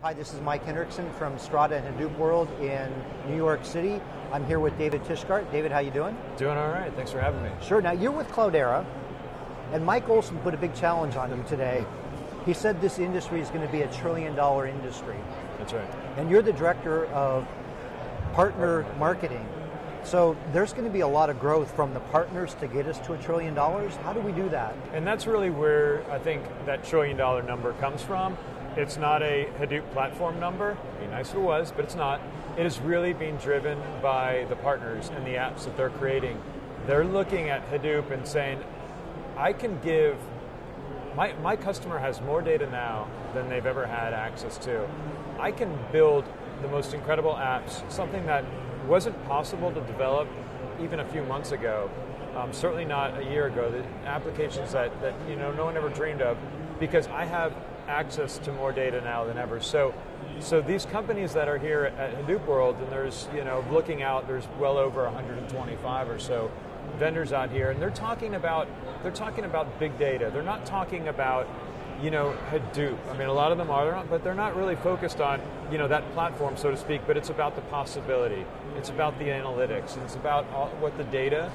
Hi, this is Mike Hendrickson from Strata Hadoop World in New York City. I'm here with David Tishgart. David, how you doing? Doing all right. Thanks for having me. Sure. Now, you're with Cloudera, and Mike Olson put a big challenge on you today. He said this industry is going to be $1 trillion industry. That's right. And you're the director of partner marketing. So there's going to be a lot of growth from the partners to get us to $1 trillion. How do we do that? And that's really where I think that $1 trillion number comes from. It's not a Hadoop platform number. It'd be nice if it was, but it's not. It is really being driven by the partners and the apps that they're creating. They're looking at Hadoop and saying, I can give, my customer has more data now than they've ever had access to. I can build the most incredible apps, something that wasn't possible to develop even a few months ago, certainly not a year ago, the applications that no one ever dreamed of, because I have access to more data now than ever. So these companies that are here at Hadoop World, and there's, looking out, there's well over 125 or so vendors out here, and they're talking about big data. They're not talking about, Hadoop. I mean, a lot of them are, but they're not really focused on, that platform, so to speak, but it's about the possibility. It's about the analytics. It's about what the data,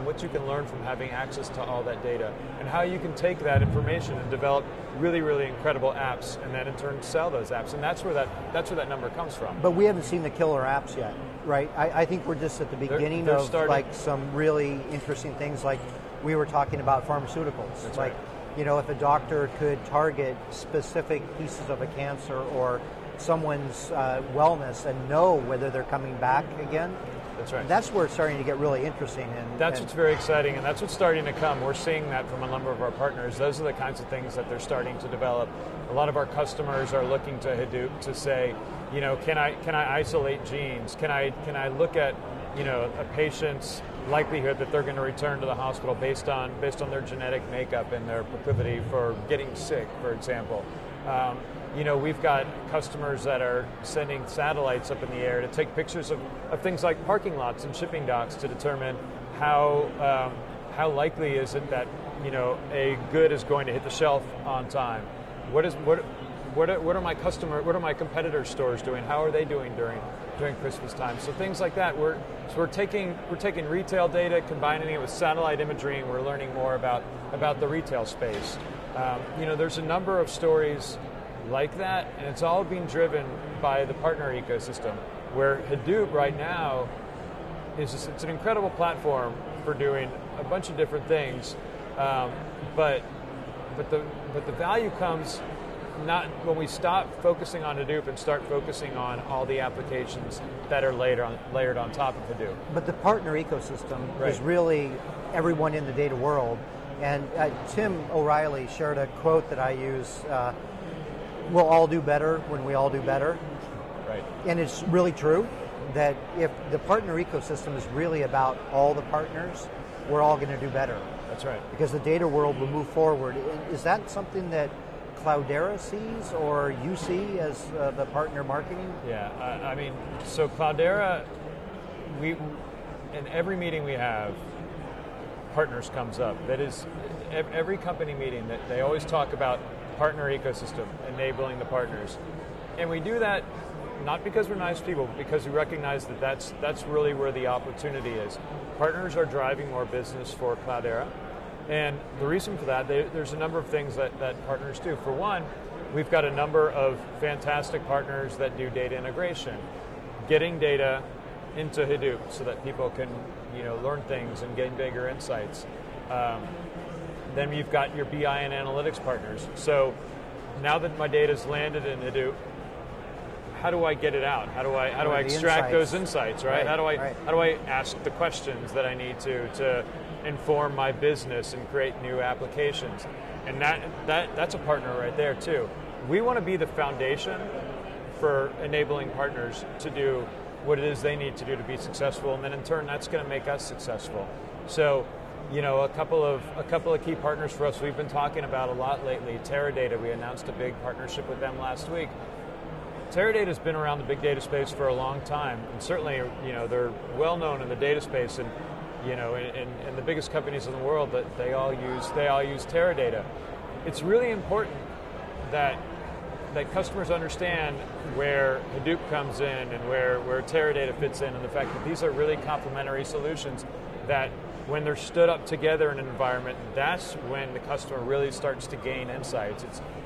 what you can learn from having access to all that data, and how you can take that information and develop really, really incredible apps, and then in turn sell those apps. And that's where that number comes from. But we haven't seen the killer apps yet, right? I think we're just at the beginning of like some really interesting things, like we were talking about pharmaceuticals. That's like, right. If a doctor could target specific pieces of a cancer or someone's wellness and know whether they're coming back again. That's right. That's where it's starting to get really interesting. That's what's very exciting, and that's what's starting to come. We're seeing that from a number of our partners. Those are the kinds of things that they're starting to develop. A lot of our customers are looking to Hadoop to say, can I isolate genes? Can I look at a patient's likelihood that they're going to return to the hospital based on their genetic makeup and their proclivity for getting sick, for example. We've got customers that are sending satellites up in the air to take pictures of things like parking lots and shipping docks to determine how likely is it that a good is going to hit the shelf on time. What are my competitors' stores doing? How are they doing during Christmas time? So things like that. We're taking retail data, combining it with satellite imagery, and we're learning more about the retail space. There's a number of stories like that, and it's all being driven by the partner ecosystem, where Hadoop right now it's an incredible platform for doing a bunch of different things, but the value comes not when we stop focusing on Hadoop and start focusing on all the applications that are layered on top of Hadoop. But the partner ecosystem is really everyone in the data world. And Tim O'Reilly shared a quote that I use, we'll all do better when we all do better. Right. And it's really true that if the partner ecosystem is really about all the partners, we're all going to do better. That's right. Because the data world will move forward. Is that something that Cloudera sees or you see as the partner marketing? Yeah, so Cloudera, in every meeting we have, partners comes up. That is, every company meeting, that they always talk about partner ecosystem, enabling the partners. And we do that not because we're nice people, but because we recognize that that's really where the opportunity is. Partners are driving more business for Cloudera. And the reason for that, there's a number of things that partners do. For one, we've got a number of fantastic partners that do data integration, getting data into Hadoop so that people can learn things and gain bigger insights. Then you've got your BI and analytics partners. So now that my data's landed in Hadoop, how do I get it out? How do I extract those insights, right? How do I ask the questions that I need to inform my business and create new applications? And that's a partner right there too. We want to be the foundation for enabling partners to do what it is they need to do to be successful, and then in turn that's going to make us successful. So, a couple of key partners for us we've been talking about a lot lately. Teradata, we announced a big partnership with them last week. Teradata has been around the big data space for a long time, and certainly they're well known in the data space, and in the biggest companies in the world that they all use Teradata. It's really important that that customers understand where Hadoop comes in and where Teradata fits in, and the fact that these are really complementary solutions that when they're stood up together in an environment, that's when the customer really starts to gain insights.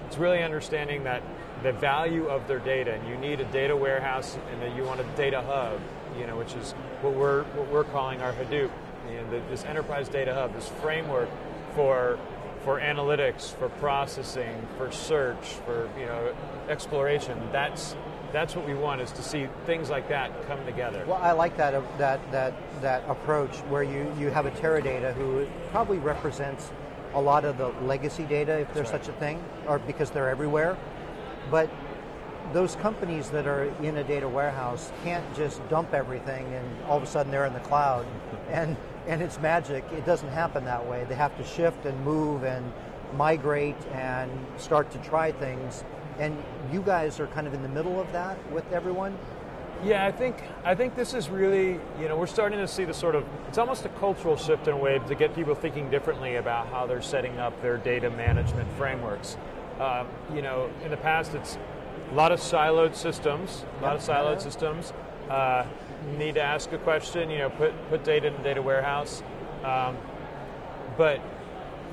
It's really understanding that the value of their data, and you need a data warehouse, and that you want a data hub, which is what we're calling our Hadoop, this enterprise data hub, this framework for analytics, for processing, for search, for exploration. That's what we want, is to see things like that come together. Well, I like that approach where you have a Teradata who probably represents a lot of the legacy data, if there's such a thing, or because they're everywhere. But those companies that are in a data warehouse can't just dump everything and all of a sudden they're in the cloud and it's magic. It doesn't happen that way. They have to shift and move and migrate and start to try things. And you guys are kind of in the middle of that with everyone? Yeah, I think this is really, we're starting to see the sort of, it's almost a cultural shift in a way to get people thinking differently about how they're setting up their data management frameworks. In the past, it's a lot of siloed systems, need to ask a question, put data in a data warehouse. But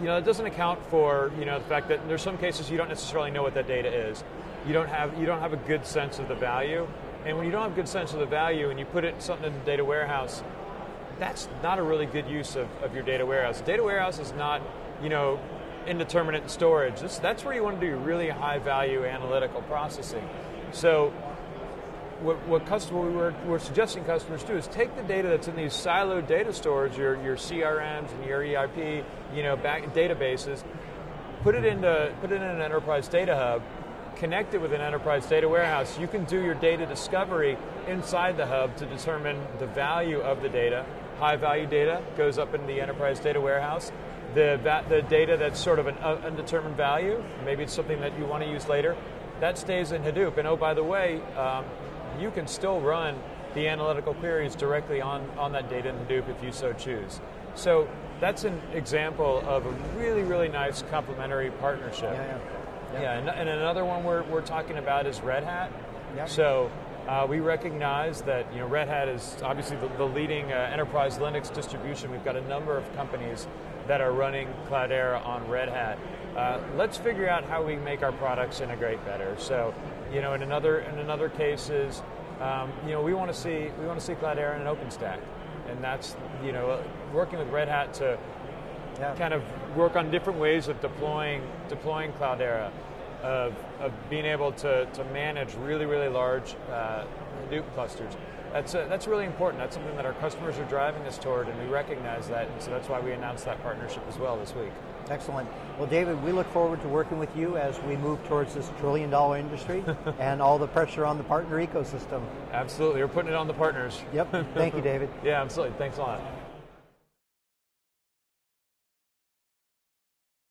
it doesn't account for the fact that there's some cases you don't necessarily know what that data is. You don't have a good sense of the value, and when you don't have a good sense of the value and you put something in the data warehouse, that's not a really good use of your data warehouse. Data warehouse is not indeterminate storage. That's where you want to do really high value analytical processing. So what we're suggesting customers do is take the data that's in these siloed data stores, your CRMs and your EIP, back databases, put it in an enterprise data hub, connect it with an enterprise data warehouse. You can do your data discovery inside the hub to determine the value of the data. High value data goes up in the enterprise data warehouse. The data that's sort of an undetermined value, maybe it's something that you want to use later, that stays in Hadoop. And oh, by the way, you can still run the analytical queries directly on that data in Hadoop if you so choose. So that's an example of a really, really nice complementary partnership. Yeah, and another one we're talking about is Red Hat. Yeah. So we recognize that Red Hat is obviously the leading enterprise Linux distribution. We've got a number of companies that are running Cloudera on Red Hat. Let's figure out how we make our products integrate better. So, in another cases, we want to see Cloudera in an OpenStack, and that's working with Red Hat to kind of work on different ways of deploying Cloudera, of being able to manage really, really large Hadoop clusters. That's really important. That's something that our customers are driving us toward, and we recognize that, and so that's why we announced that partnership as well this week. Excellent. Well, David, we look forward to working with you as we move towards this trillion-dollar industry and all the pressure on the partner ecosystem. Absolutely. We're putting it on the partners. Yep. Thank you, David. Yeah, absolutely. Thanks a lot.